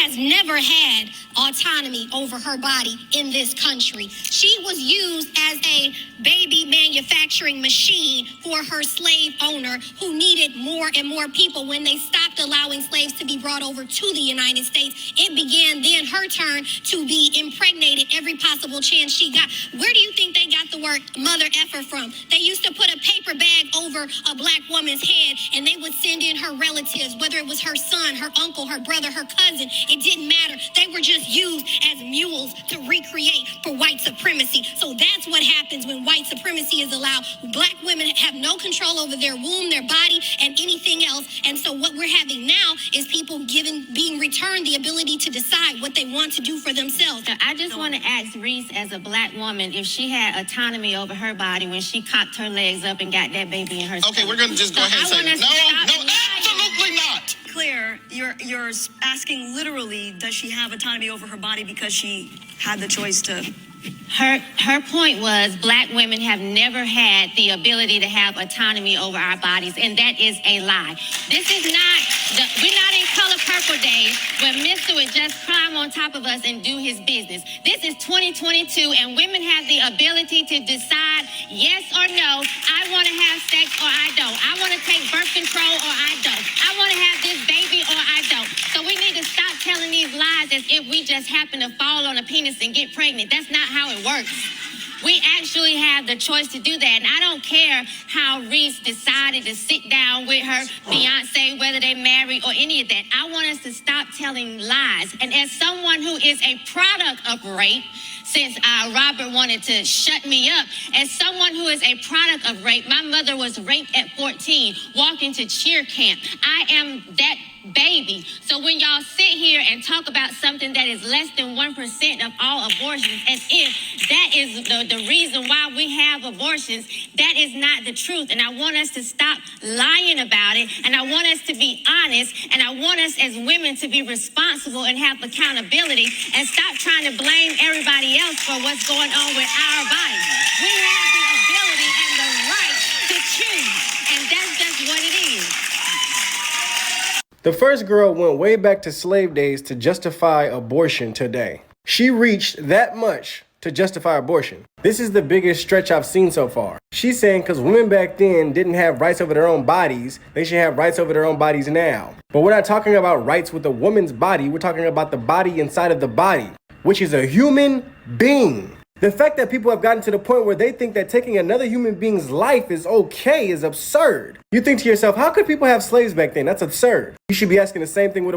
has never had autonomy over her body in this country. She was used as a baby manufacturing machine for her slave owner, who needed more and more people. When they stopped allowing slaves to be brought over to the United States, it began then her turn to be impregnated every possible chance she got. Where do you think they got the word mother effer from? They used to put a paper bag over a black woman's head, and they would send in her relatives, whether it was her son, her uncle, her brother, her cousin. It didn't matter. They were just used as mules to recreate for white supremacy. So that's what happens when white supremacy is allowed. Black women have no control over their womb, their body, and anything else. And so what we're having now is people being returned the ability to decide what they want to do for themselves. So I just want to ask Reese, as a black woman, if she had autonomy over her body when she cocked her legs up and got that baby in her stomach. Okay, we're going to just go ahead and say, no, absolutely not. Clear, you're asking literally, does she have autonomy over her body because she had the choice to... Her point was black women have never had the ability to have autonomy over our bodies, and that is a lie. This is not, we're not in Color Purple days where Mr. would just climb on top of us and do his business. This is 2022, and women have the ability to decide yes or no. I want to have sex or I don't. I want to take birth control or I don't. I want to have this baby or I don't. So we need to stop telling these lies as if we just happen to fall on a penis and get pregnant. That's not how it works. We actually have the choice to do that. And I don't care how Reese decided to sit down with her fiance, whether they married or any of that. I want us to stop telling lies. And as someone who is a product of rape, since Robert wanted to shut me up, as someone who is a product of rape, my mother was raped at 14, walking to cheer camp. I am that baby. So when y'all sit here and talk about something that is less than 1% of all abortions, as if that is the reason why we have abortions, that is not the truth. And I want us to stop lying about it. And I want us to be honest. And I want us as women to be responsible and have accountability, and stop trying to blame everybody else for what's going on with our bodies. We have the ability and the right to choose. And that's just what it is. The first girl went way back to slave days to justify abortion today. She reached that much to justify abortion. This is the biggest stretch I've seen so far. She's saying because women back then didn't have rights over their own bodies, they should have rights over their own bodies now. But we're not talking about rights with a woman's body, we're talking about the body inside of the body, which is a human being. The fact that people have gotten to the point where they think that taking another human being's life is okay is absurd. You think to yourself, how could people have slaves back then? That's absurd. You should be asking the same thing with